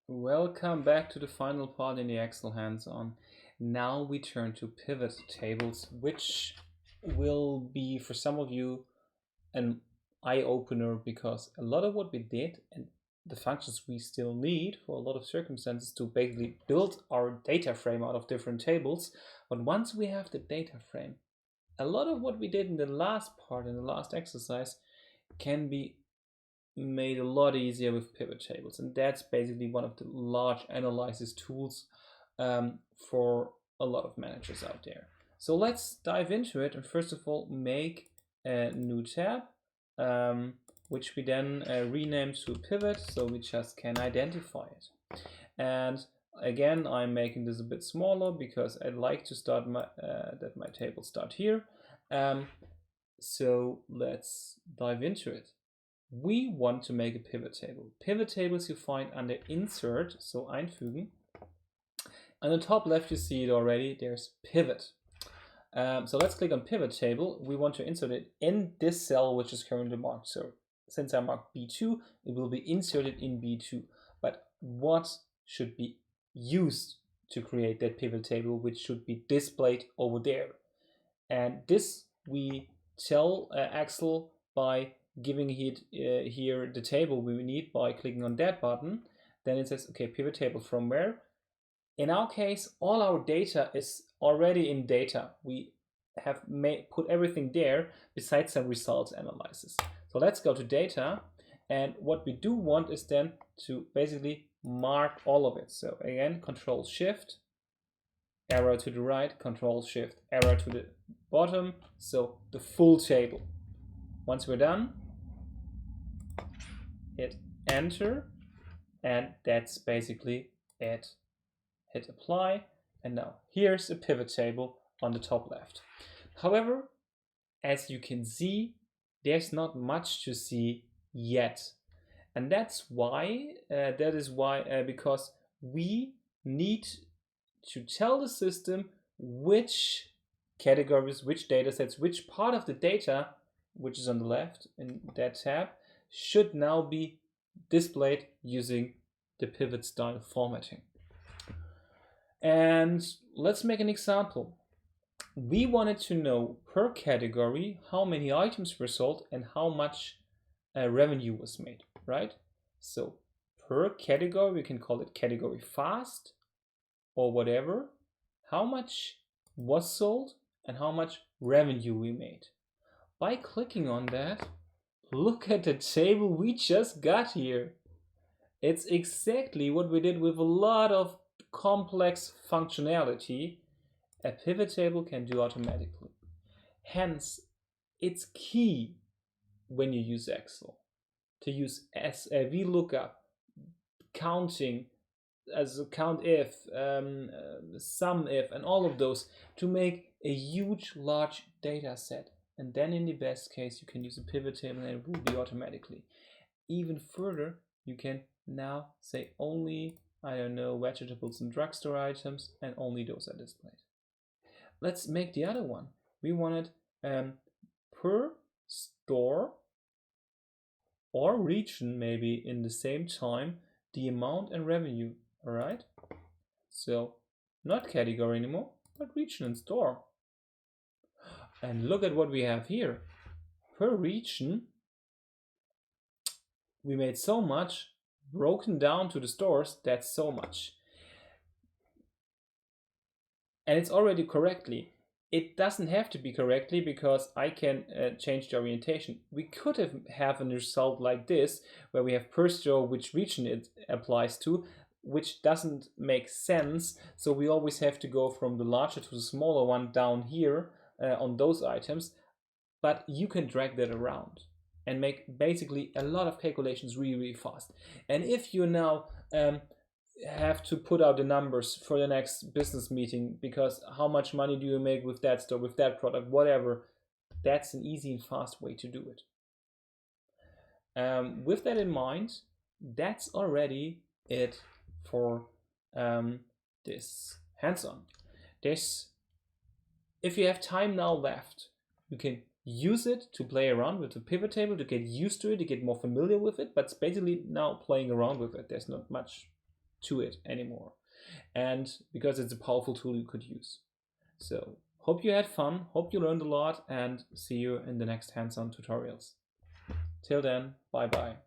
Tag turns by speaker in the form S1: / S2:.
S1: Welcome back to the final part in the Excel hands-on. Now we turn to pivot tables, which will be for some of you an eye-opener because a lot of what we did and the functions we still need for a lot of circumstances to basically build our data frame out of different tables. But once we have the data frame, a lot of what we did in the last part, in the last exercise, can be made a lot easier with pivot tables, and that's basically one of the large analysis tools for a lot of managers out there. So let's dive into it, and first of all make a new tab, which we then rename to pivot, so we just can identify it. And again, I'm making this a bit smaller because I'd like to start that my table start here. So let's dive into it. We want to make a pivot table. Pivot tables you find under Insert, so Einfügen. On the top left you see it already, there's Pivot. So let's click on Pivot Table. We want to insert it in this cell which is currently marked. So since I marked B2, it will be inserted in B2. But what should be used to create that pivot table which should be displayed over there? And this we tell Excel by giving it here the table we need by clicking on that button. Then it says, okay, pivot table from where? In our case, all our data is already in data. We have put everything there besides some results analysis. So let's go to data. And what we do want is then to basically mark all of it. So again, Control Shift, arrow to the right, Control Shift, arrow to the bottom. So the full table. Once we're done, hit enter, and that's basically it. Hit apply, and now here's a pivot table on the top left. However, as you can see, there's not much to see yet, and that's why because we need to tell the system which categories, which data sets, which part of the data, which is on the left in that tab, should now be displayed using the pivot style formatting. And let's make an example. We wanted to know per category how many items were sold and how much revenue was made, right? So per category, we can call it category fast or whatever, how much was sold and how much revenue we made. By clicking on that, look at the table we just got here. It's exactly what we did with a lot of complex functionality a pivot table can do automatically. Hence, it's key when you use Excel to use VLOOKUP, counting, as COUNTIF, SUMIF, and all of those to make a huge, large data set. And then in the best case, you can use a pivot table and it will be automatically. Even further, you can now say only, I don't know, vegetables and drugstore items, and only those are displayed. Let's make the other one. We wanted per store or region, maybe in the same time, the amount and revenue, all right? So not category anymore, but region and store. And look at what we have here. Per region, we made so much, broken down to the stores, that's so much. And it's already correctly. It doesn't have to be correctly because I can change the orientation. We could have a result like this, where we have per store which region it applies to, which doesn't make sense. So we always have to go from the larger to the smaller one down here on those items. But you can drag that around and make basically a lot of calculations really, really fast. And if you now have to put out the numbers for the next business meeting, because how much money do you make with that store, with that product, whatever, that's an easy and fast way to do it. With that in mind, that's already it for this hands-on. If you have time now left, you can use it to play around with the pivot table, to get used to it, to get more familiar with it, but it's basically now playing around with it. There's not much to it anymore. And because it's a powerful tool you could use. So hope you had fun, hope you learned a lot, and see you in the next hands-on tutorials. Till then, bye bye.